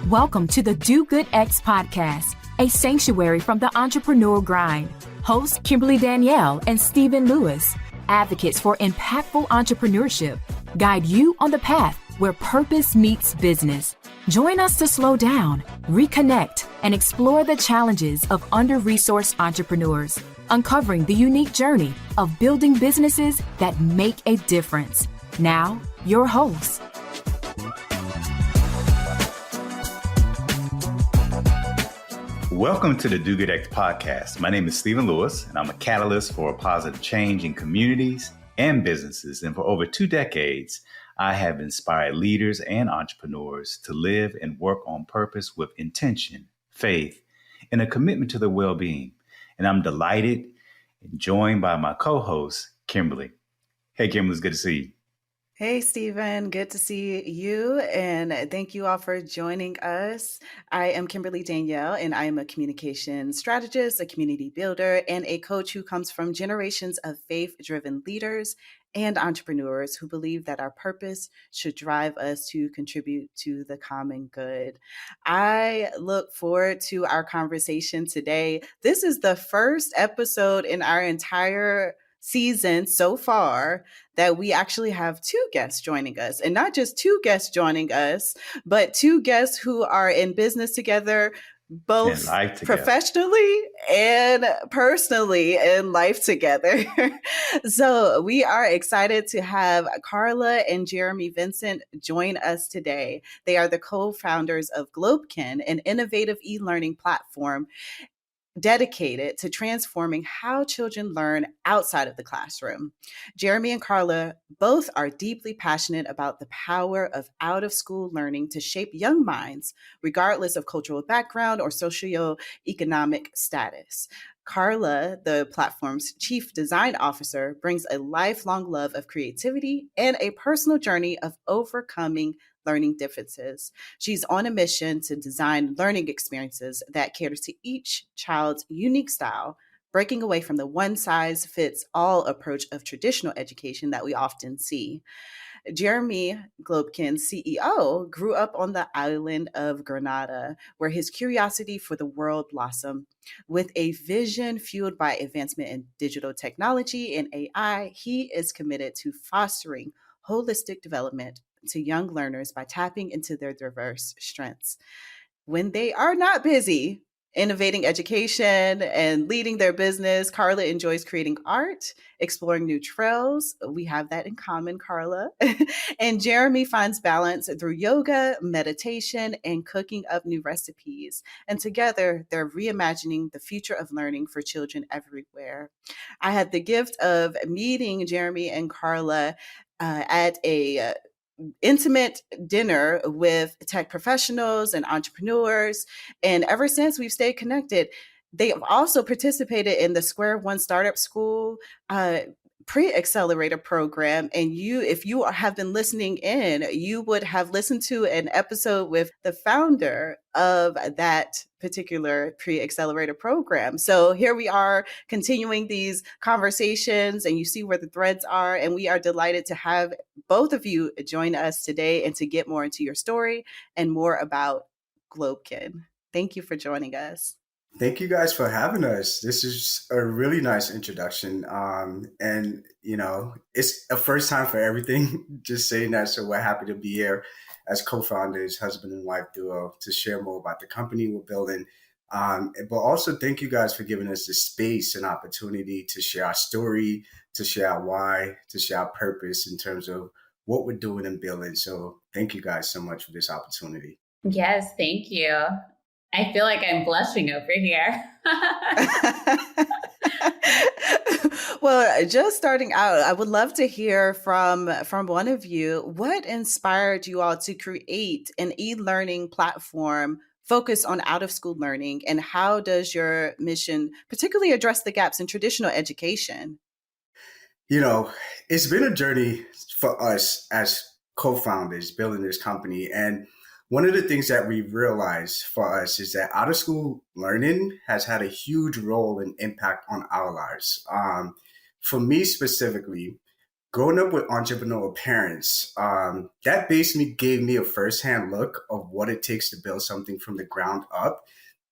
Welcome to the Do Good X podcast, a sanctuary from the entrepreneurial grind. Hosts Kimberly Danielle and Stephen Lewis, advocates for impactful entrepreneurship, guide you on the path where purpose meets business. Join us to slow down, reconnect, and explore the challenges of under-resourced entrepreneurs, uncovering the unique journey of building businesses that make a difference. Now, your hosts. Welcome to the Do Good X podcast. My name is Stephen Lewis, and I'm a catalyst for a positive change in communities and businesses. And for over 2 decades, I have inspired leaders and entrepreneurs to live and work on purpose with intention, faith, and a commitment to their well-being. And I'm delighted and joined by my co-host, Kimberly. Hey, Kimberly, it's good to see you. Hey, Stephen. Good to see you. And thank you all for joining us. I am Kimberly Danielle, and I am a communication strategist, a community builder, and a coach who comes from generations of faith-driven leaders and entrepreneurs who believe that our purpose should drive us to contribute to the common good. I look forward to our conversation today. This is the first episode in our entire season so far that we actually have 2 guests joining us, and not just 2 guests joining us, but 2 guests who are in business together, both professionally and personally in life together. So we are excited to have Carla and Jeremy Vincent join us today. They are the co-founders of Globekin, an innovative e-learning platform dedicated to transforming how children learn outside of the classroom. Jeremy and Carla both are deeply passionate about the power of out-of-school learning to shape young minds, regardless of cultural background or socioeconomic status. Carla, the platform's chief design officer, brings a lifelong love of creativity and a personal journey of overcoming learning differences. She's on a mission to design learning experiences that cater to each child's unique style, breaking away from the one-size-fits-all approach of traditional education that we often see. Jeremy, Globekin's CEO, grew up on the island of Grenada, where his curiosity for the world blossomed. With a vision fueled by advancement in digital technology and AI, he is committed to fostering holistic development to young learners by tapping into their diverse strengths. When they are not busy innovating education and leading their business, Carla enjoys creating art, exploring new trails. We have that in common, Carla. And Jeremy finds balance through yoga, meditation, and cooking up new recipes. And together, they're reimagining the future of learning for children everywhere. I had the gift of meeting Jeremy and Carla at a intimate dinner with tech professionals and entrepreneurs. And ever since, we've stayed connected. They have also participated in the Square One Startup School pre-accelerator program. And if you have been listening in, you would have listened to an episode with the founder of that particular pre-accelerator program. So here we are continuing these conversations, and you see where the threads are. And we are delighted to have both of you join us today and to get more into your story and more about Globekin. Thank you for joining us. Thank you guys for having us. This is a really nice introduction. And, it's a first time for everything, just saying that. So we're happy to be here as co-founders, husband and wife duo, to share more about the company we're building. But also thank you guys for giving us the space and opportunity to share our story, to share our why, to share our purpose in terms of what we're doing and building. So thank you guys so much for this opportunity. Yes, thank you. I feel like I'm blushing over here. Well, just starting out, I would love to hear from one of you. What inspired you all to create an e-learning platform focused on out-of-school learning? And how does your mission particularly address the gaps in traditional education? It's been a journey for us as co-founders building this company. And one of the things that we've realized for us is that out-of-school learning has had a huge role and impact on our lives. For me specifically, growing up with entrepreneurial parents, that basically gave me a firsthand look of what it takes to build something from the ground up,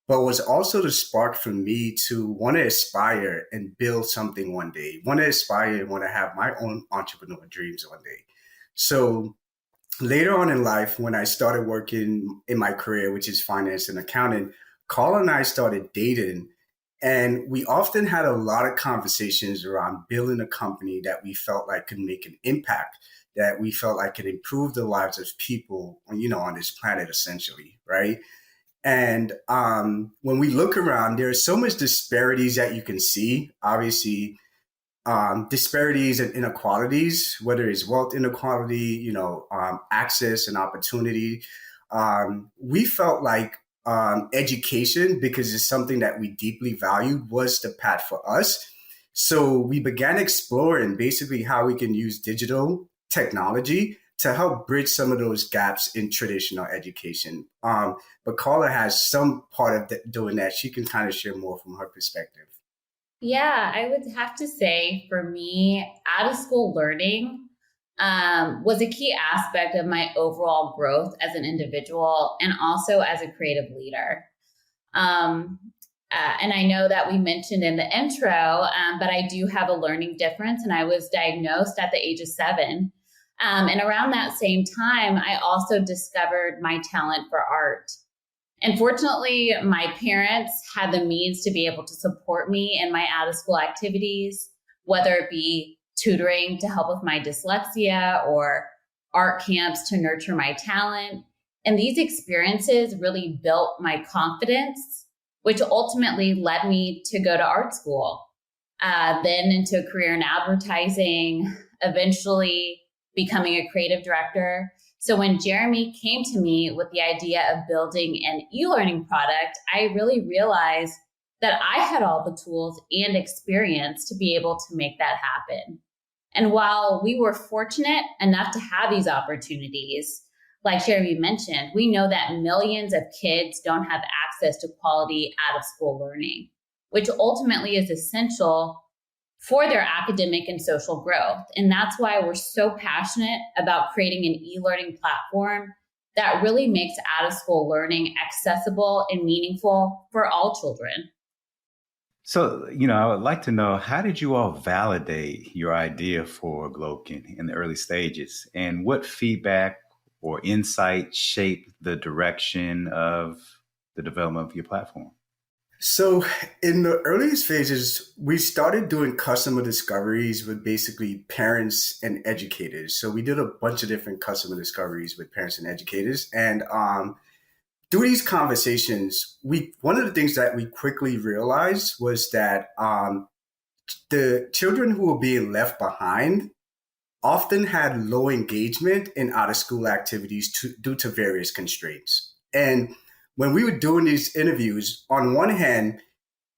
but was also the spark for me to want to aspire and build something one day, want to aspire and want to have my own entrepreneurial dreams one day. So later on in life, when I started working in my career, which is finance and accounting, Carla and I started dating. And we often had a lot of conversations around building a company that we felt like could make an impact, that we felt like could improve the lives of people, on this planet, essentially, right? And when we look around, there are so much disparities that you can see. Obviously, disparities and inequalities, whether it's wealth inequality, access and opportunity. We felt like education, because it's something that we deeply valued, was the path for us. So we began exploring basically how we can use digital technology to help bridge some of those gaps in traditional education. But Carla has some part of doing that. She can kind of share more from her perspective. Yeah, I would have to say for me, out of school learning was a key aspect of my overall growth as an individual and also as a creative leader. And I know that we mentioned in the intro, but I do have a learning difference, and I was diagnosed at the age of 7. And around that same time, I also discovered my talent for art. And fortunately, my parents had the means to be able to support me in my out-of-school activities, whether it be tutoring to help with my dyslexia or art camps to nurture my talent. And these experiences really built my confidence, which ultimately led me to go to art school, then into a career in advertising, eventually becoming a creative director. So when Jeremy came to me with the idea of building an e-learning product, I really realized that I had all the tools and experience to be able to make that happen. And while we were fortunate enough to have these opportunities, like Jeremy mentioned, we know that millions of kids don't have access to quality out-of-school learning, which ultimately is essential for their academic and social growth. And that's why we're so passionate about creating an e-learning platform that really makes out-of-school learning accessible and meaningful for all children. So, I would like to know, how did you all validate your idea for Globekin in the early stages? And what feedback or insight shaped the direction of the development of your platform? So in the earliest phases, we started doing customer discoveries with basically parents and educators. So we did a bunch of different customer discoveries with parents and educators. And through these conversations, one of the things that we quickly realized was that the children who were being left behind often had low engagement in out-of-school activities due to various constraints. And when we were doing these interviews, on one hand,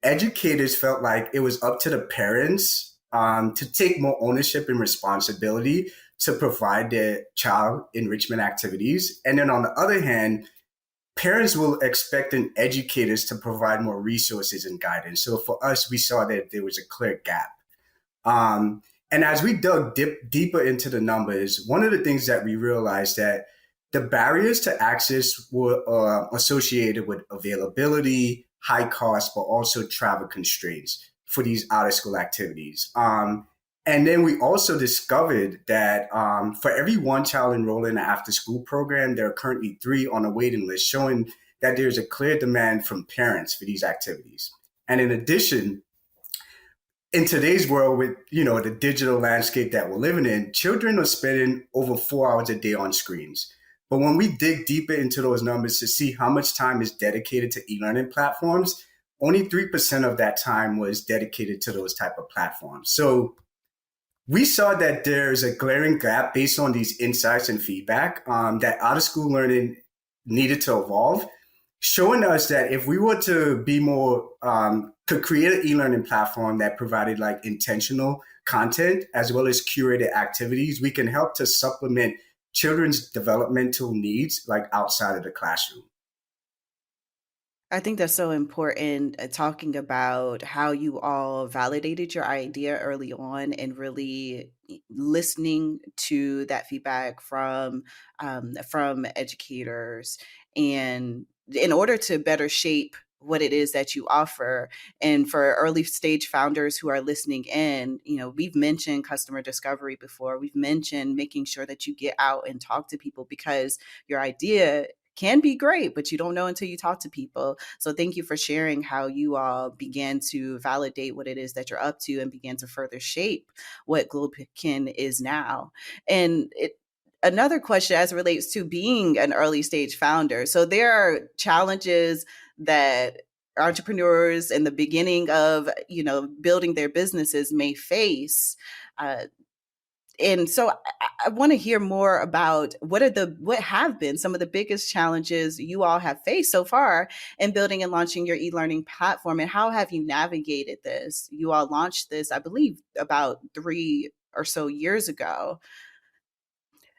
educators felt like it was up to the parents to take more ownership and responsibility to provide their child enrichment activities. And then on the other hand, parents were expecting educators to provide more resources and guidance. So for us, we saw that there was a clear gap. And as we dug deeper into the numbers, one of the things that we realized that the barriers to access were associated with availability, high cost, but also travel constraints for these out-of-school activities. And then we also discovered that for every one child enrolled in an after-school program, there are currently 3 on a waiting list, showing that there's a clear demand from parents for these activities. And in addition, in today's world with, the digital landscape that we're living in, children are spending over 4 hours a day on screens. But when we dig deeper into those numbers to see how much time is dedicated to e-learning platforms, only 3% of that time was dedicated to those type of platforms. So we saw that there's a glaring gap based on these insights and feedback that out-of-school learning needed to evolve, showing us that if we were to be more, to create an e-learning platform that provided like intentional content as well as curated activities, we can help to supplement children's developmental needs like outside of the classroom. I think that's so important, talking about how you all validated your idea early on and really listening to that feedback from educators, and in order to better shape what it is that you offer. And for early stage founders who are listening in, we've mentioned customer discovery before. We've mentioned making sure that you get out and talk to people, because your idea can be great, but you don't know until you talk to people. So thank you for sharing how you all began to validate what it is that you're up to and began to further shape what Globekin is now. And another question as it relates to being an early stage founder. So there are challenges that entrepreneurs in the beginning of, building their businesses may face. And so I want to hear more about what have been some of the biggest challenges you all have faced so far in building and launching your e-learning platform, and how have you navigated this? You all launched this, I believe, about 3 or so years ago.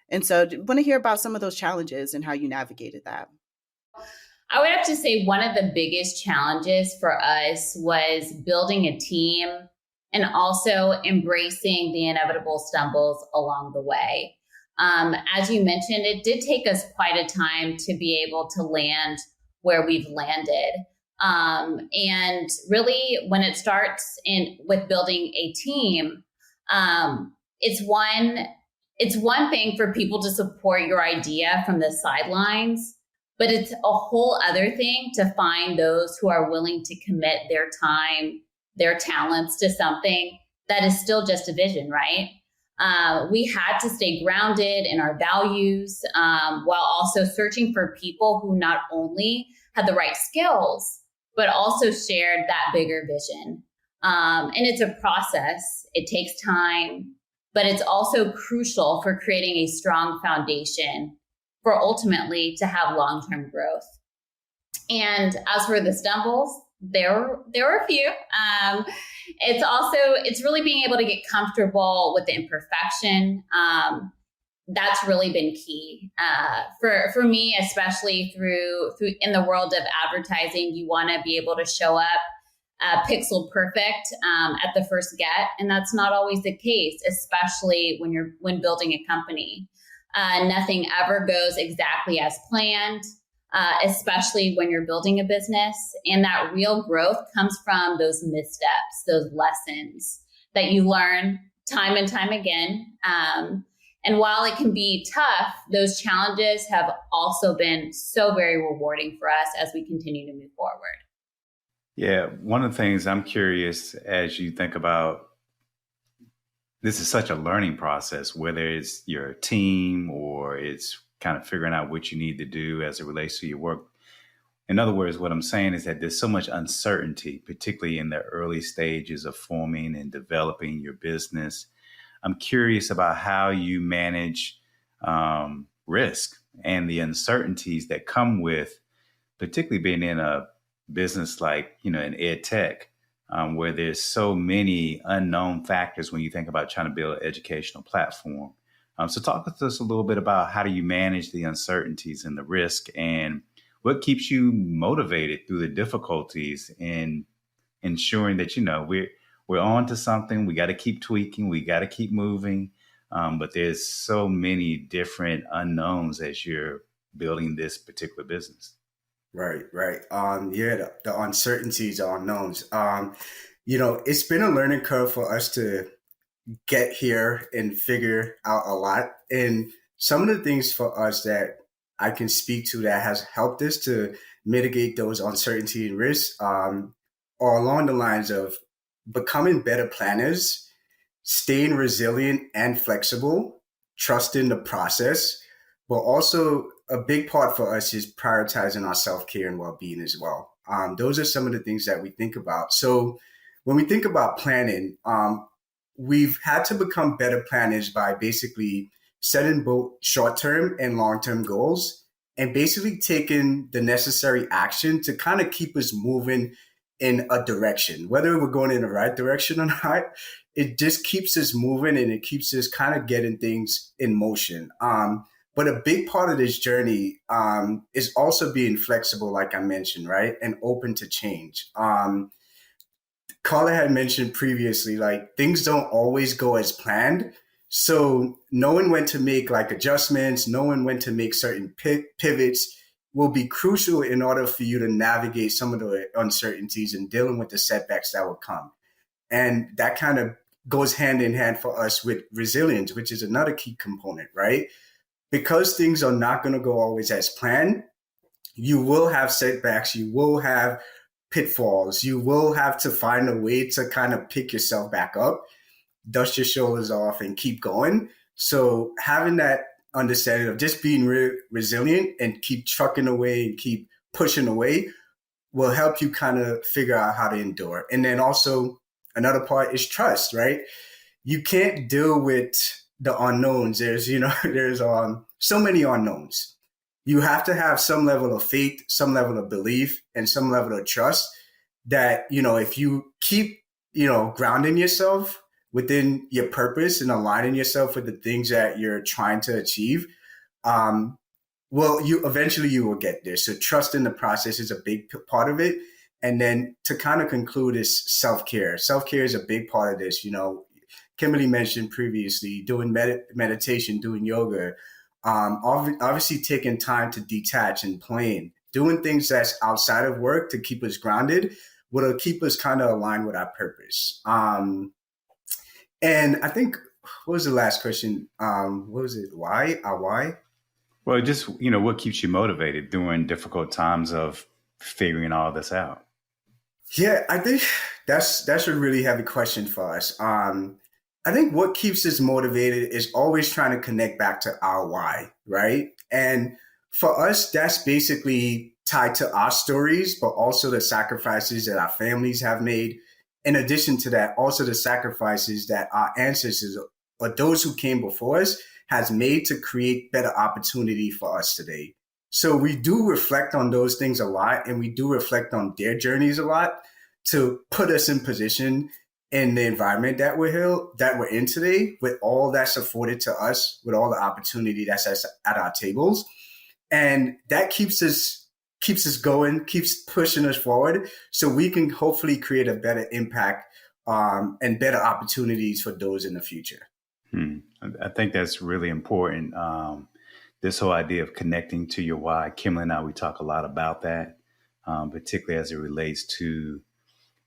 And so I want to hear about some of those challenges and how you navigated that. I would have to say one of the biggest challenges for us was building a team and also embracing the inevitable stumbles along the way. As you mentioned, it did take us quite a time to be able to land where we've landed. And really, when it starts with building a team, it's one thing for people to support your idea from the sidelines, but it's a whole other thing to find those who are willing to commit their time, their talents to something that is still just a vision, right? We had to stay grounded in our values, while also searching for people who not only had the right skills, but also shared that bigger vision. And it's a process. It takes time, but it's also crucial for creating a strong foundation for ultimately to have long-term growth. And as for the stumbles, there were a few. It's really being able to get comfortable with the imperfection. That's really been key for me, especially through in the world of advertising. You want to be able to show up pixel perfect at the first get, and that's not always the case, especially when building a company. Nothing ever goes exactly as planned. Especially when you're building a business. And that real growth comes from those missteps, those lessons that you learn time and time again. And while it can be tough, those challenges have also been so very rewarding for us as we continue to move forward. Yeah, one of the things I'm curious as you think about, this is such a learning process, whether it's your team or it's kind of figuring out what you need to do as it relates to your work. In other words, what I'm saying is that there's so much uncertainty, particularly in the early stages of forming and developing your business. I'm curious about how you manage risk and the uncertainties that come with, particularly being in a business like, in ed tech, where there's so many unknown factors when you think about trying to build an educational platform. So talk to us a little bit about how do you manage the uncertainties and the risk, and what keeps you motivated through the difficulties in ensuring that, we're on to something. We got to keep tweaking. We got to keep moving. But there's so many different unknowns as you're building this particular business. Right. The uncertainties, the unknowns. It's been a learning curve for us to get here and figure out a lot. And some of the things for us that I can speak to that has helped us to mitigate those uncertainty and risks are along the lines of becoming better planners, staying resilient and flexible, trusting the process, but also a big part for us is prioritizing our self-care and well-being as well. Those are some of the things that we think about. So when we think about planning, we've had to become better planners by basically setting both short-term and long-term goals and basically taking the necessary action to kind of keep us moving in a direction. Whether we're going in the right direction or not, it just keeps us moving and it keeps us kind of getting things in motion. But But a big part of this journey is also being flexible, like I mentioned, right? And open to change. Carla had mentioned previously, like things don't always go as planned. So knowing when to make like adjustments, knowing when to make certain pivots will be crucial in order for you to navigate some of the uncertainties and dealing with the setbacks that will come. And that kind of goes hand in hand for us with resilience, which is another key component, right? Because things are not going to go always as planned, you will have setbacks, you will have pitfalls, you will have to find a way to kind of pick yourself back up, dust your shoulders off, and keep going. So having that understanding of just being resilient and keep trucking away and keep pushing away will help you kind of figure out how to endure. And then also another part is trust, right? You can't deal with the unknowns. There's so many unknowns. You have to have some level of faith, some level of belief, and some level of trust that, if you keep, grounding yourself within your purpose and aligning yourself with the things that you're trying to achieve, you will get there. So trust in the process is a big part of it. And then to kind of conclude is self-care. Self-care is a big part of this. Kimberly mentioned previously doing meditation, doing yoga, obviously taking time to detach and playing, doing things that's outside of work to keep us grounded, will keep us kind of aligned with our purpose. And I think, what was the last question? What was it? Why? Why? Well, just, what keeps you motivated during difficult times of figuring all this out? Yeah, I think that's a really heavy question for us. I think what keeps us motivated is always trying to connect back to our why, right? And for us, that's basically tied to our stories, but also the sacrifices that our families have made. In addition to that, also the sacrifices that our ancestors or those who came before us has made to create better opportunity for us today. So we do reflect on those things a lot, and we do reflect on their journeys a lot to put us in position in the environment that we're in today, with all that's afforded to us, with all the opportunity that's at our tables. And that keeps us going, keeps pushing us forward, so we can hopefully create a better impact and better opportunities for those in the future. I think that's really important. This whole idea of connecting to your why. Kimberly and I, we talk a lot about that, particularly as it relates to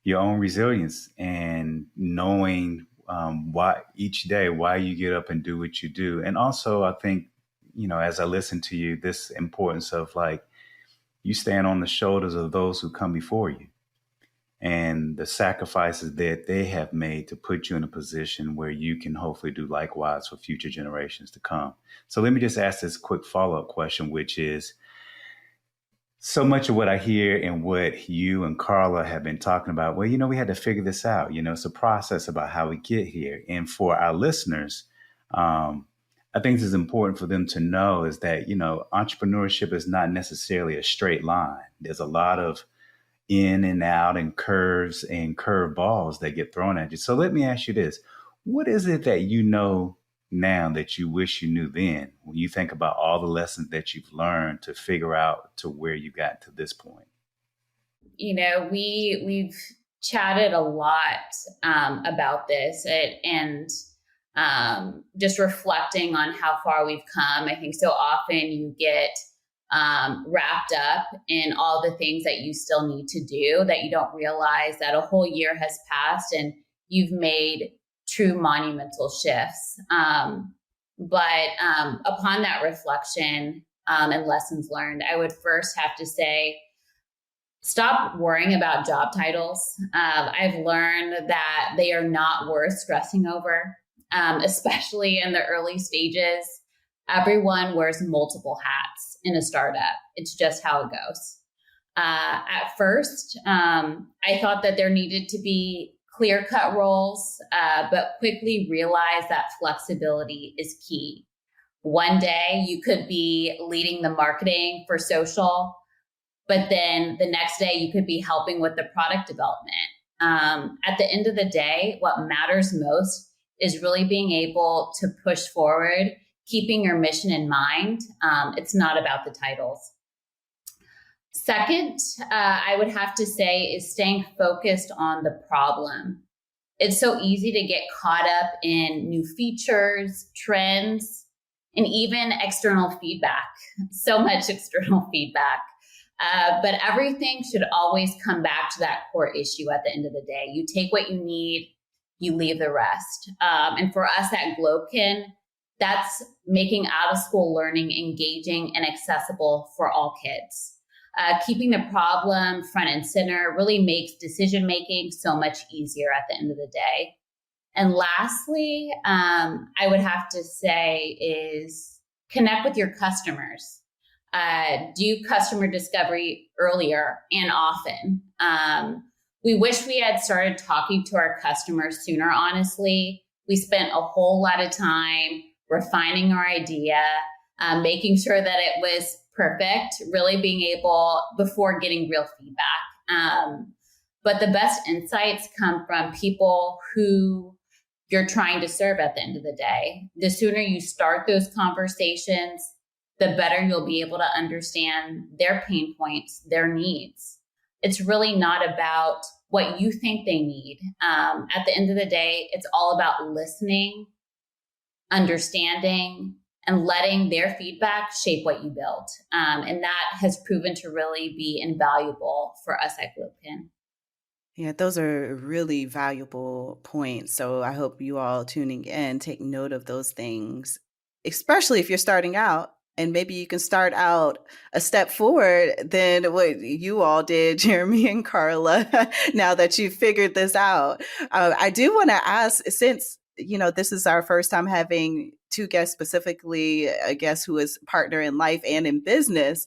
your own resilience and knowing why each day, why you get up and do what you do. And also, I think, as I listen to you, this importance of like, you stand on the shoulders of those who come before you and the sacrifices that they have made to put you in a position where you can hopefully do likewise for future generations to come. So let me just ask this quick follow-up question, which is, so much of what I hear and what you and Carla have been talking about, we had to figure this out. It's a process about how we get here. And for our listeners, I think this is important for them to know is that, entrepreneurship is not necessarily a straight line. There's a lot of in and out and curves and curve balls that get thrown at you. So let me ask you this. What is it that you know now that you wish you knew then, when you think about all the lessons that you've learned to figure out to where you got to this point? We've chatted a lot about this and just reflecting on how far we've come. I think so often you get wrapped up in all the things that you still need to do, that you don't realize that a whole year has passed and you've made true monumental shifts. But upon that reflection and lessons learned, I would first have to say, stop worrying about job titles. I've learned that they are not worth stressing over, especially in the early stages. Everyone wears multiple hats in a startup. It's just how it goes. At first, I thought that there needed to be clear-cut roles, but quickly realized that flexibility is key. One day you could be leading the marketing for social, but then the next day you could be helping with the product development. At the end of the day, what matters most is really being able to push forward keeping your mission in mind. It's not about the titles. Second, I would have to say is staying focused on the problem. It's so easy to get caught up in new features, trends, and even external feedback. So much external feedback. But everything should always come back to that core issue at the end of the day. You take what you need, you leave the rest. And for us at Globekin, that's making out-of-school learning engaging and accessible for all kids. Keeping the problem front and center really makes decision-making so much easier at the end of the day. And lastly, I would have to say is connect with your customers. Do customer discovery earlier and often. We wish we had started talking to our customers sooner, honestly. We spent a whole lot of time refining our idea, making sure that it was perfect, really being able before getting real feedback. But the best insights come from people who you're trying to serve at the end of the day. The sooner you start those conversations, the better you'll be able to understand their pain points, their needs. It's really not about what you think they need. At the end of the day, it's all about listening, understanding, and letting their feedback shape what you build. And that has proven to really be invaluable for us at Globekin. Yeah, those are really valuable points. So I hope you all tuning in take note of those things, especially if you're starting out. And maybe you can start out a step forward than what you all did, Jeremy and Carla, now that you've figured this out. I do want to ask, since this is our first time having two guests, specifically a guest who is partner in life and in business.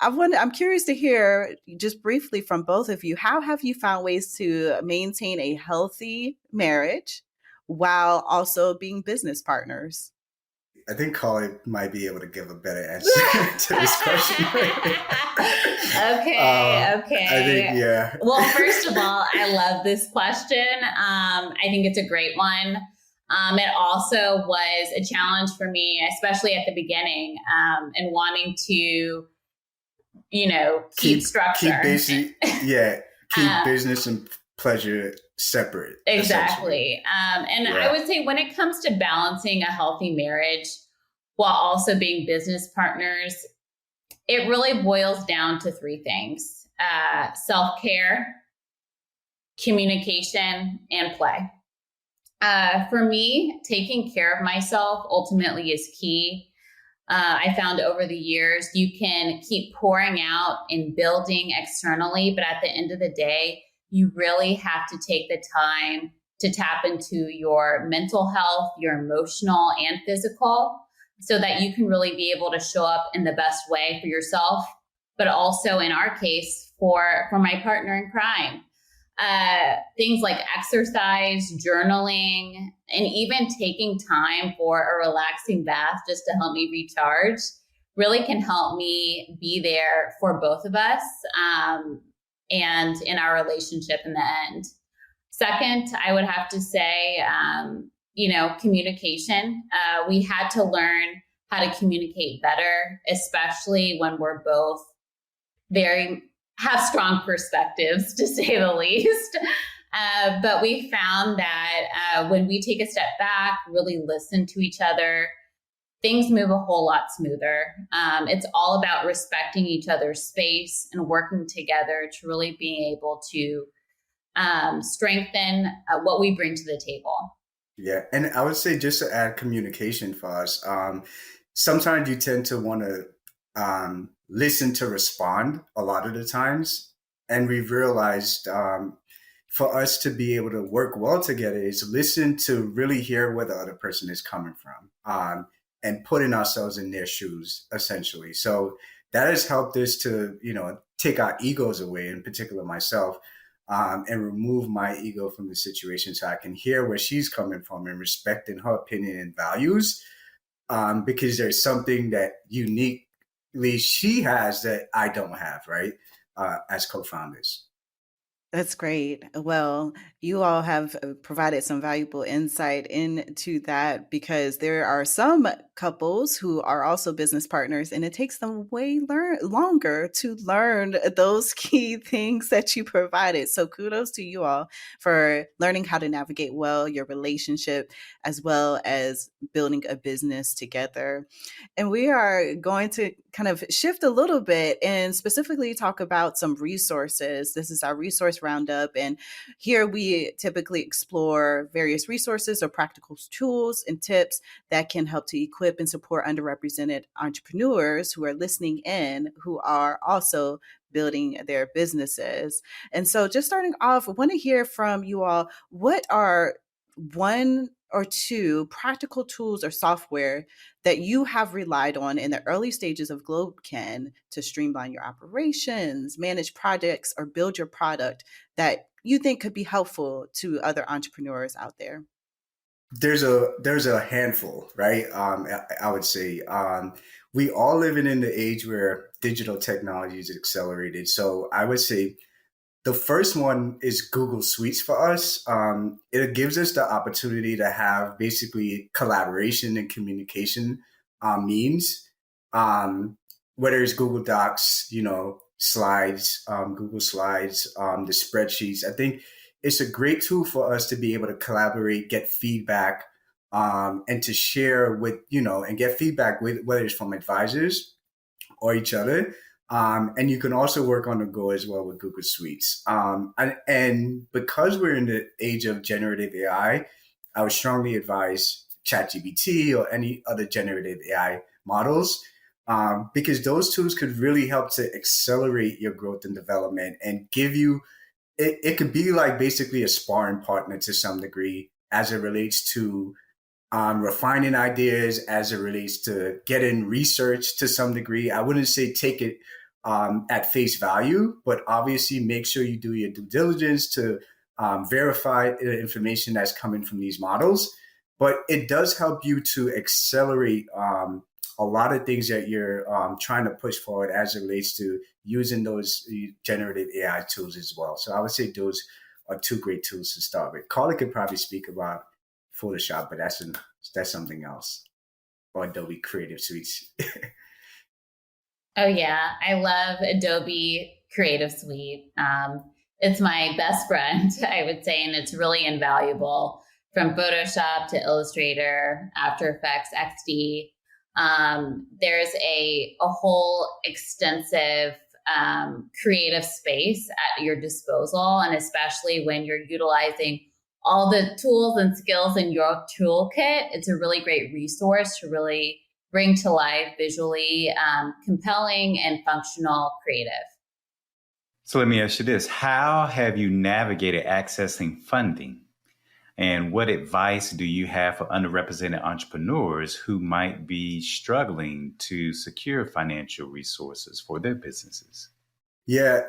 I'm curious to hear just briefly from both of you, how have you found ways to maintain a healthy marriage while also being business partners? I think Carla might be able to give a better answer to this question. Okay. I think, yeah. Well, first of all, I love this question. I think it's a great one. It also was a challenge for me, especially at the beginning, and wanting to, keep structure. Keep business and pleasure separate. Exactly. I would say when it comes to balancing a healthy marriage while also being business partners, it really boils down to three things: self-care, communication, and play. For me, taking care of myself ultimately is key. I found over the years, you can keep pouring out and building externally, but at the end of the day, you really have to take the time to tap into your mental health, your emotional and physical, so that you can really be able to show up in the best way for yourself, but also in our case, for my partner in crime. Things like exercise, journaling, and even taking time for a relaxing bath just to help me recharge really can help me be there for both of us and in our relationship in the end. Second, I would have to say, communication. We had to learn how to communicate better, especially when we're both have strong perspectives, to say the least. But we found that when we take a step back, really listen to each other, things move a whole lot smoother. It's all about respecting each other's space and working together to really be able to strengthen what we bring to the table. Yeah. And I would say, just to add communication for us, sometimes you tend to want to listen to respond a lot of the times. And we've realized for us to be able to work well together is listen to really hear where the other person is coming from and putting ourselves in their shoes, essentially. So that has helped us to, take our egos away, in particular myself, and remove my ego from the situation so I can hear where she's coming from and respecting her opinion and values, because there's something that uniquely she has that I don't have, right, as co-founders. That's great. Well, you all have provided some valuable insight into that because there are some couples who are also business partners, and it takes them longer to learn those key things that you provided. So, kudos to you all for learning how to navigate well your relationship as well as building a business together. And we are going to kind of shift a little bit and specifically talk about some resources. This is our resource roundup. And here we typically explore various resources or practical tools and tips that can help to equip and support underrepresented entrepreneurs who are listening in, who are also building their businesses. And so, just starting off, I want to hear from you all, what are one or two practical tools or software that you have relied on in the early stages of Globekin to streamline your operations, manage projects, or build your product that you think could be helpful to other entrepreneurs out there? There's a handful, right? I would say we all living in the age where digital technology is accelerated. So I would say the first one is Google Suites for us. It gives us the opportunity to have basically collaboration and communication means, whether it's Google Docs, slides, Google Slides, the spreadsheets. I think it's a great tool for us to be able to collaborate, get feedback, and to share and get feedback with whether it's from advisors or each other. And you can also work on the go as well with Google Suites. And because we're in the age of generative AI, I would strongly advise ChatGPT or any other generative AI models, because those tools could really help to accelerate your growth and development and give you, it could be like basically a sparring partner to some degree as it relates to refining ideas, as it relates to getting research to some degree. I wouldn't say take it at face value, but obviously make sure you do your due diligence to verify the information that's coming from these models. But it does help you to accelerate a lot of things that you're trying to push forward as it relates to using those generative AI tools as well. So I would say those are two great tools to start with. Carla could probably speak about Photoshop, but that's something else. Or Adobe Creative Suites. Oh yeah, I love Adobe Creative Suite. It's my best friend, I would say, and it's really invaluable from Photoshop to Illustrator, After Effects, XD. There's a whole extensive creative space at your disposal, and especially when you're utilizing all the tools and skills in your toolkit, it's a really great resource to really bring to life visually compelling and functional creative. So let me ask you this. How have you navigated accessing funding? And what advice do you have for underrepresented entrepreneurs who might be struggling to secure financial resources for their businesses? Yeah,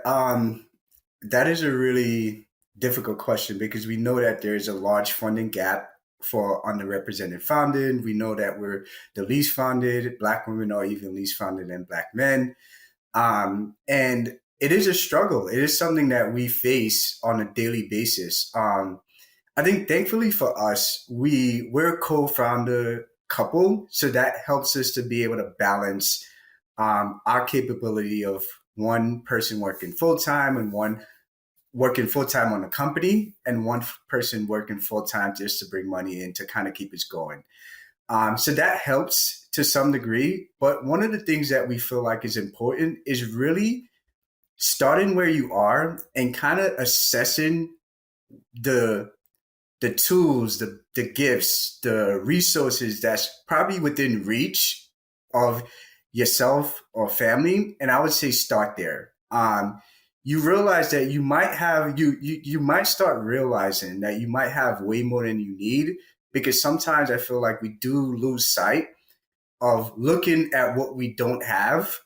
that is a really difficult question because we know that there's a large funding gap for underrepresented funding. We know that we're the least funded. Black women are even least funded than Black men. And it is a struggle. It is something that we face on a daily basis. I think thankfully for us, we're a co-founder couple. So that helps us to be able to balance our capability of one person working full-time and one working full-time on the company and one person working full-time just to bring money in to kind of keep us going. So that helps to some degree. But one of the things that we feel like is important is really starting where you are and kind of assessing the tools, the gifts, the resources that's probably within reach of yourself or family. And I would say start there. You realize that you might have, you might start realizing that you might have way more than you need, because sometimes I feel like we do lose sight of looking at what we don't have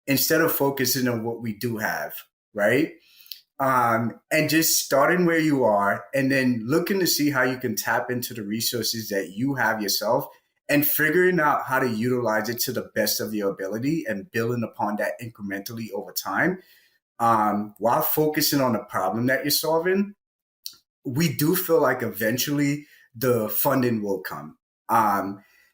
instead of focusing on what we do have, right? And just starting where you are and then looking to see how you can tap into the resources that you have yourself and figuring out how to utilize it to the best of your ability and building upon that incrementally over time. while focusing on the problem that you're solving, we do feel like eventually the funding will come.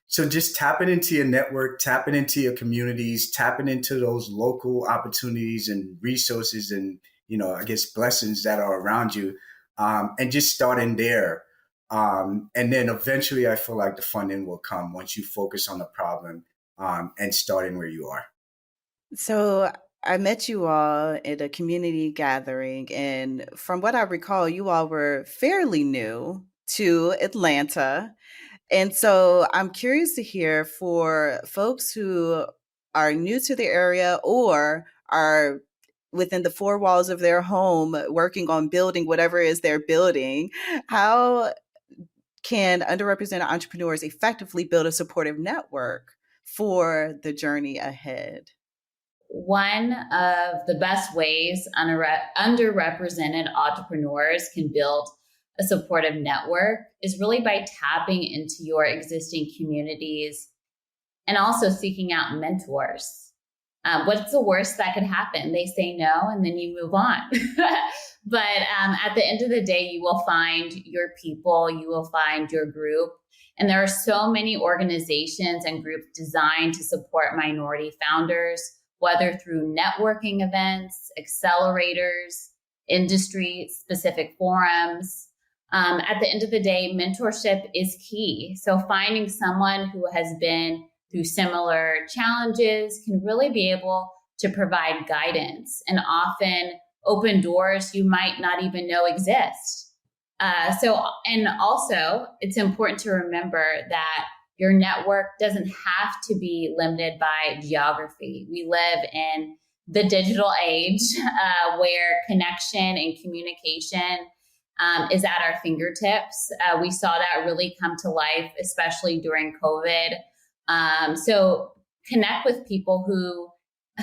So just tapping into your network, tapping into your communities, tapping into those local opportunities and resources and, I guess blessings that are around you, and just starting there. And then eventually I feel like the funding will come once you focus on the problem, and starting where you are. So I met you all at a community gathering, and from what I recall, you all were fairly new to Atlanta. And so I'm curious to hear for folks who are new to the area or are within the four walls of their home working on building whatever it is they're building, how can underrepresented entrepreneurs effectively build a supportive network for the journey ahead? One of the best ways underrepresented entrepreneurs can build a supportive network is really by tapping into your existing communities and also seeking out mentors. What's the worst that could happen? They say no, and then you move on. But at the end of the day, you will find your people, you will find your group. And there are so many organizations and groups designed to support minority founders, whether through networking events, accelerators, industry-specific forums. At the end of the day, mentorship is key. So finding someone who has been through similar challenges can really be able to provide guidance and often open doors you might not even know exist. And also, it's important to remember that your network doesn't have to be limited by geography. We live in the digital age where connection and communication is at our fingertips. We saw that really come to life, especially during COVID. So connect with people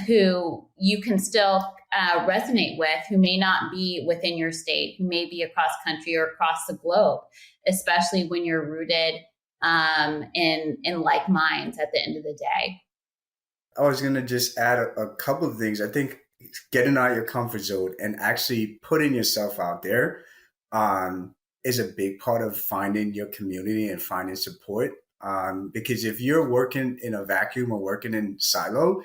who you can still resonate with, who may not be within your state, who may be across country or across the globe, especially when you're rooted in like minds at the end of the day. I was going to just add a couple of things. I think getting out of your comfort zone and actually putting yourself out there is a big part of finding your community and finding support. Because if you're working in a vacuum or working in silo,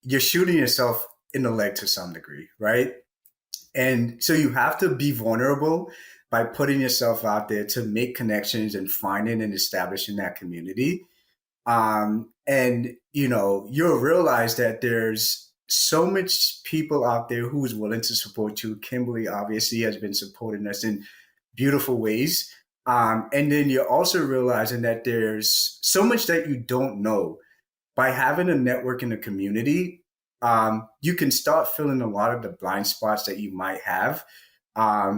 you're shooting yourself in the leg to some degree, right? And so you have to be vulnerable by putting yourself out there to make connections and finding and establishing that community. And, you'll realize that there's so much people out there who's willing to support you. Kimberly obviously has been supporting us in beautiful ways. And then you're also realizing that there's so much that you don't know. By having a network in the community, you can start filling a lot of the blind spots that you might have,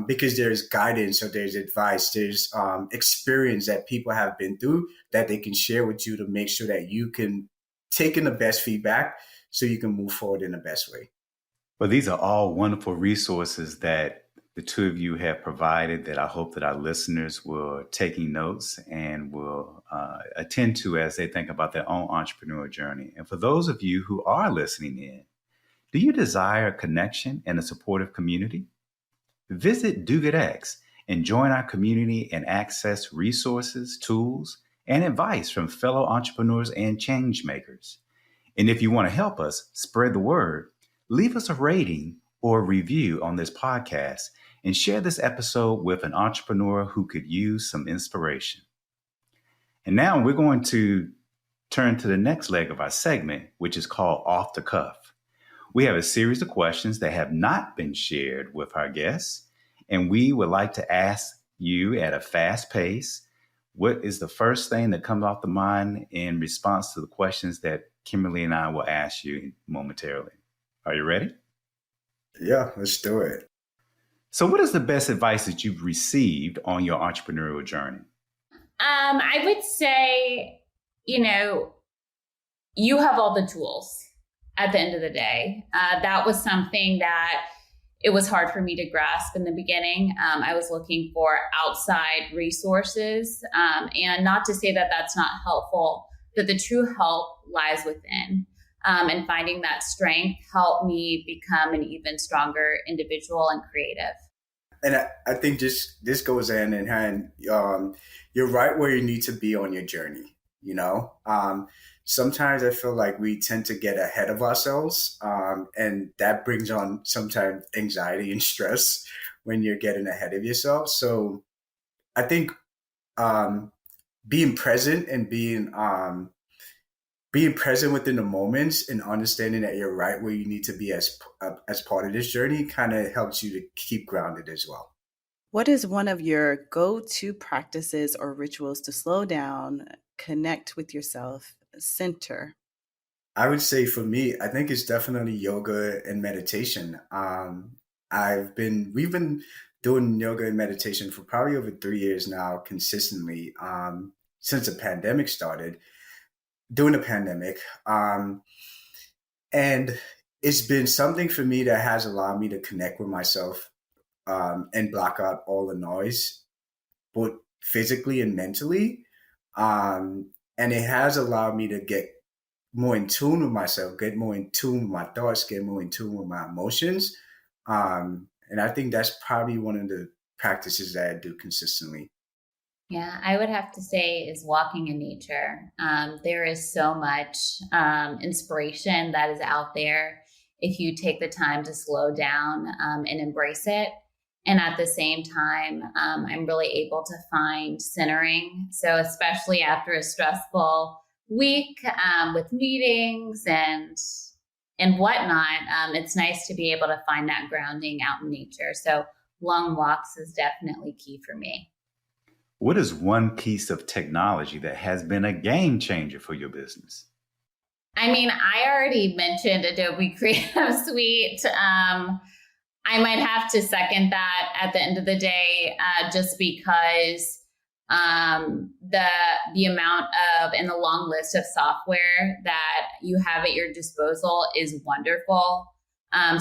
because there's guidance or there's advice, there's experience that people have been through that they can share with you to make sure that you can take in the best feedback so you can move forward in the best way. Well, these are all wonderful resources that the two of you have provided that I hope that our listeners will taking notes and will attend to as they think about their own entrepreneurial journey. And for those of you who are listening in, do you desire a connection and a supportive community? Visit DoGoodX and join our community and access resources, tools, and advice from fellow entrepreneurs and change makers. And if you want to help us spread the word, leave us a rating or review on this podcast and share this episode with an entrepreneur who could use some inspiration. And now we're going to turn to the next leg of our segment, which is called Off the Cuff. We have a series of questions that have not been shared with our guests, and we would like to ask you at a fast pace, what is the first thing that comes off the mind in response to the questions that Kimberly and I will ask you momentarily? Are you ready? Yeah, let's do it. So what is the best advice that you've received on your entrepreneurial journey? I would say, you have all the tools at the end of the day. That was something that it was hard for me to grasp in the beginning. I was looking for outside resources, and not to say that that's not helpful, but the true help lies within. and finding that strength helped me become an even stronger individual and creative. And I think this goes hand in hand. You're right where you need to be on your journey. Sometimes I feel like we tend to get ahead of ourselves, and that brings on sometimes anxiety and stress when you're getting ahead of yourself. So I think being present and being present within the moments and understanding that you're right where you need to be as part of this journey kind of helps you to keep grounded as well. What is one of your go-to practices or rituals to slow down, connect with yourself, center? I would say for me, I think it's definitely yoga and meditation. We've been doing yoga and meditation for probably over 3 years now, consistently, since the pandemic started. During the pandemic, and it's been something for me that has allowed me to connect with myself, and block out all the noise, both physically and mentally. And it has allowed me to get more in tune with myself, get more in tune with my thoughts, get more in tune with my emotions. And I think that's probably one of the practices that I do consistently. Yeah, I would have to say is walking in nature. There is so much inspiration that is out there if you take the time to slow down and embrace it. And at the same time, I'm really able to find centering. So especially after a stressful week with meetings and whatnot, it's nice to be able to find that grounding out in nature. So long walks is definitely key for me. What is one piece of technology that has been a game changer for your business? I mean, I already mentioned Adobe Creative Suite. I might have to second that at the end of the day, just because the amount of and the long list of software that you have at your disposal is wonderful.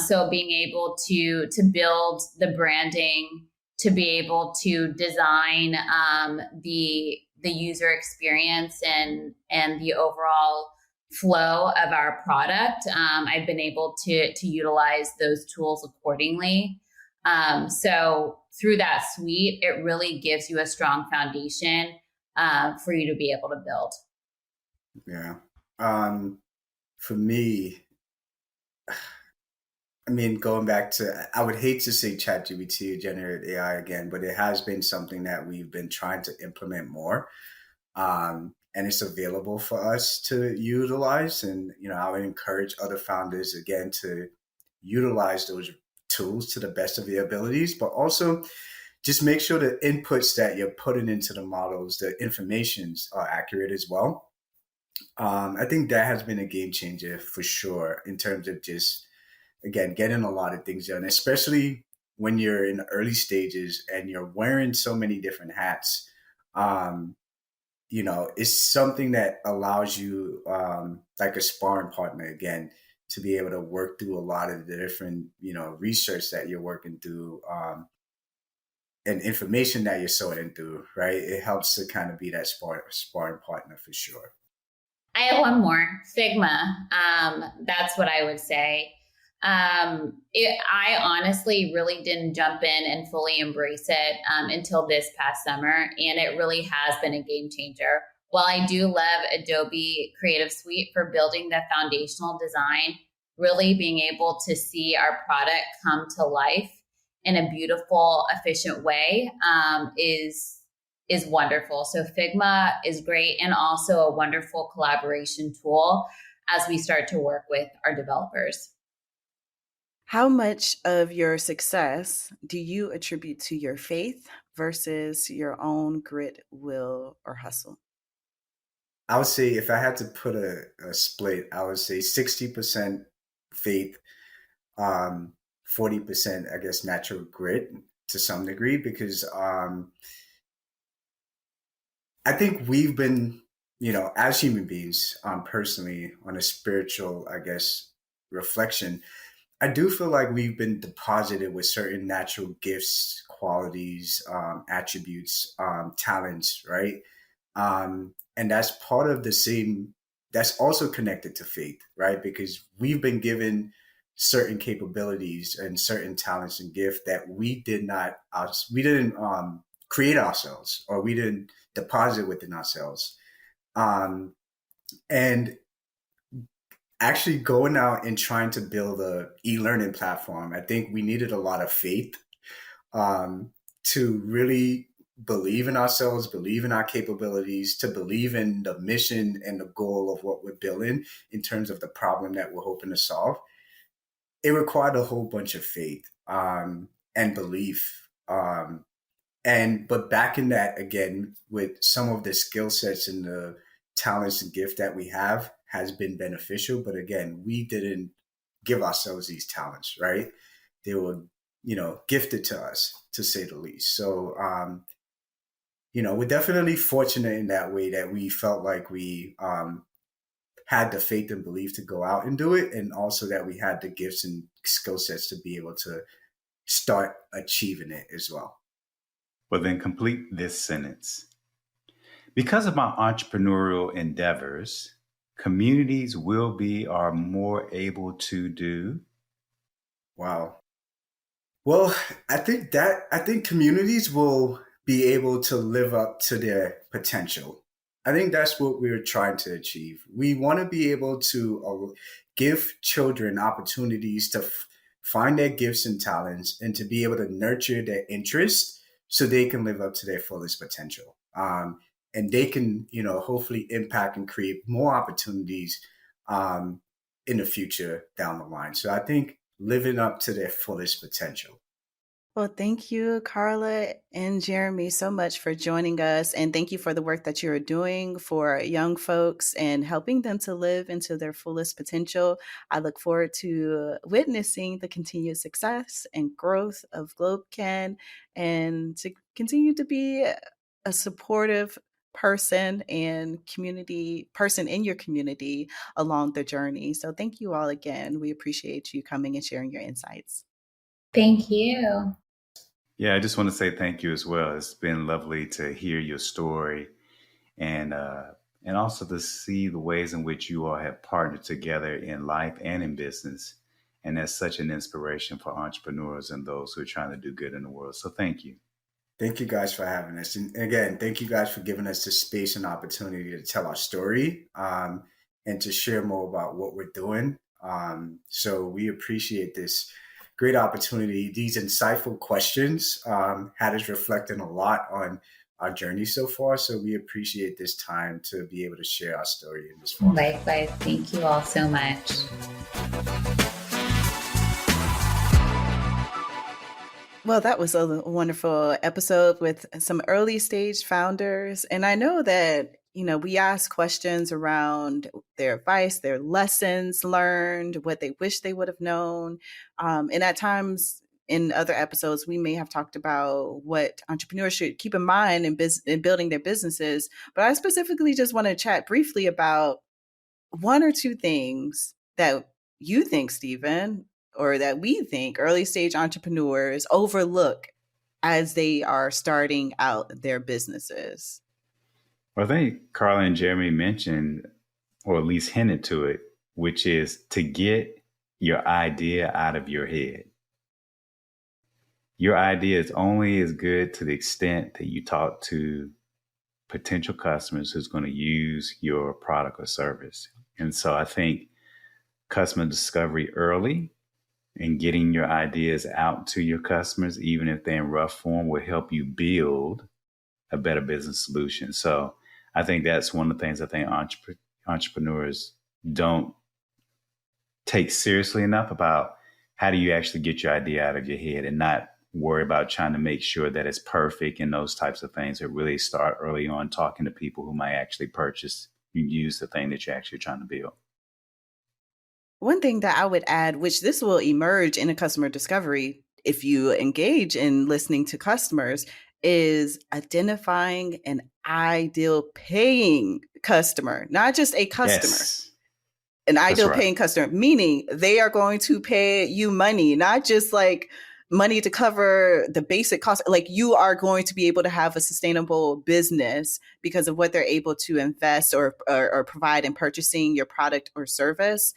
So being able to build the branding, to be able to design the user experience and the overall flow of our product, I've been able to utilize those tools accordingly. So through that suite, it really gives you a strong foundation for you to be able to build. Yeah. For me, I mean, going back to, I would hate to say ChatGPT or generative AI again, but it has been something that we've been trying to implement more. And it's available for us to utilize. And, I would encourage other founders, again, to utilize those tools to the best of their abilities, but also just make sure the inputs that you're putting into the models, the informations are accurate as well. I think that has been a game changer for sure in terms of just, again, getting a lot of things done, especially when you're in the early stages and you're wearing so many different hats. It's something that allows you, like a sparring partner, again, to be able to work through a lot of the different, research that you're working through, and information that you're sorting through, right? It helps to kind of be that sparring partner for sure. I have one more, Figma. That's what I would say. I honestly really didn't jump in and fully embrace it until this past summer, and it really has been a game changer. While I do love Adobe Creative Suite for building the foundational design, really being able to see our product come to life in a beautiful, efficient way is wonderful. So Figma is great and also a wonderful collaboration tool as we start to work with our developers. How much of your success do you attribute to your faith versus your own grit, will, or hustle? I would say if I had to put a split, I would say 60% faith, 40%, I guess, natural grit to some degree, because I think we've been, as human beings, personally, on a spiritual, I guess, reflection, I do feel like we've been deposited with certain natural gifts, qualities, attributes, talents, right? And that's part of the same that's also connected to faith, right? Because we've been given certain capabilities and certain talents and gifts that we didn't create ourselves, or we didn't deposit within ourselves. And actually going out and trying to build a e-learning platform, I think we needed a lot of faith to really believe in ourselves, believe in our capabilities, to believe in the mission and the goal of what we're building in terms of the problem that we're hoping to solve. It required a whole bunch of faith and belief. But backing that again with some of the skill sets and the talents and gift that we have has been beneficial. But again, we didn't give ourselves these talents, right? They were, gifted to us, to say the least. So, we're definitely fortunate in that way that we felt like we had the faith and belief to go out and do it. And also that we had the gifts and skill sets to be able to start achieving it as well. Well, then complete this sentence. Because of my entrepreneurial endeavors, communities will be or more able to do. Wow. Well, I think communities will be able to live up to their potential. I think that's what we're trying to achieve. We want to be able to give children opportunities to find their gifts and talents and to be able to nurture their interests so they can live up to their fullest potential. And they can, hopefully impact and create more opportunities in the future down the line. So I think living up to their fullest potential. Well, thank you, Carla and Jeremy, so much for joining us. And thank you for the work that you're doing for young folks and helping them to live into their fullest potential. I look forward to witnessing the continued success and growth of Globekin, and to continue to be a supportive person and community person in your community along the journey. So thank you all again. We appreciate you coming and sharing your insights. Thank you. Yeah, I just want to say thank you as well. It's been lovely to hear your story and also to see the ways in which you all have partnered together in life and in business. And that's such an inspiration for entrepreneurs and those who are trying to do good in the world. So thank you. Thank you guys for having us. And again, thank you guys for giving us the space and opportunity to tell our story and to share more about what we're doing. So we appreciate this great opportunity. These insightful questions had us reflecting a lot on our journey so far. So we appreciate this time to be able to share our story in this form. Likewise. Thank you all so much. Well, that was a wonderful episode with some early stage founders. And I know that, we ask questions around their advice, their lessons learned, what they wish they would have known. And at times in other episodes, we may have talked about what entrepreneurs should keep in mind in building their businesses. But I specifically just want to chat briefly about one or two things that you think, Stephen, or that we think early stage entrepreneurs overlook as they are starting out their businesses. Well, I think Carla and Jeremy mentioned, or at least hinted to it, which is to get your idea out of your head. Your idea is only as good to the extent that you talk to potential customers who's going to use your product or service. And so I think customer discovery early and getting your ideas out to your customers, even if they're in rough form, will help you build a better business solution. So I think that's one of the things I think entrepreneurs don't take seriously enough about. How do you actually get your idea out of your head and not worry about trying to make sure that it's perfect and those types of things, that really start early on talking to people who might actually purchase and use the thing that you're actually trying to build. One thing that I would add, which this will emerge in a customer discovery if you engage in listening to customers, is identifying an ideal paying customer, not just a customer. Yes. An ideal paying customer, meaning they are going to pay you money, not just like money to cover the basic cost. Like, you are going to be able to have a sustainable business because of what they're able to invest or provide in purchasing your product or service.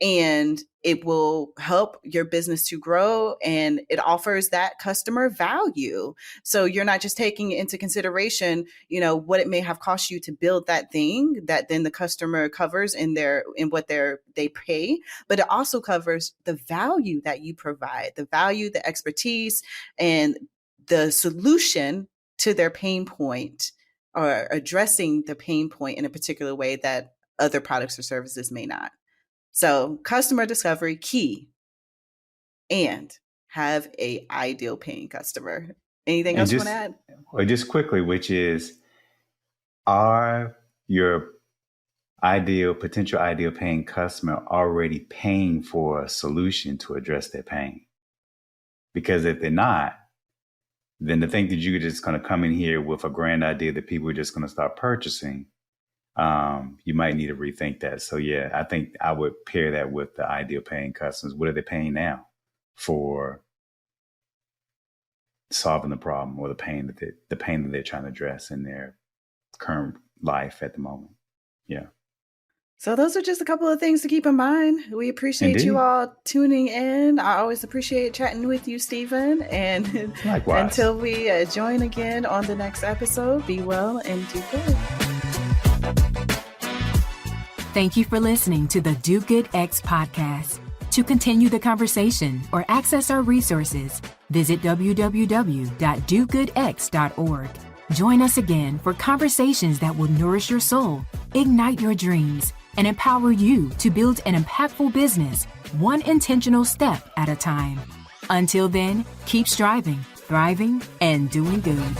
And it will help your business to grow, and it offers that customer value. So you're not just taking into consideration, what it may have cost you to build that thing that then the customer covers in what they pay, but it also covers the value that you provide, the value, the expertise, and the solution to their pain point, or addressing the pain point in a particular way that other products or services may not. So customer discovery, key, and have a ideal paying customer. Anything else you want to add? Well, just quickly, which is, are your potential ideal paying customer already paying for a solution to address their pain? Because if they're not, then to think that you're just going to come in here with a grand idea that people are just going to start purchasing, you might need to rethink that. So yeah, I think I would pair that with the ideal paying customers. What are they paying now for solving the problem or the pain that they're trying to address in their current life at the moment? Yeah. So those are just a couple of things to keep in mind. We appreciate you all tuning in. I always appreciate chatting with you, Stephen. And likewise, until we join again on the next episode, be well and do good. Thank you for listening to the Do Good X podcast. To continue the conversation or access our resources, visit www.dogoodx.org. Join us again for conversations that will nourish your soul, ignite your dreams, and empower you to build an impactful business, one intentional step at a time. Until then, keep striving, thriving, and doing good.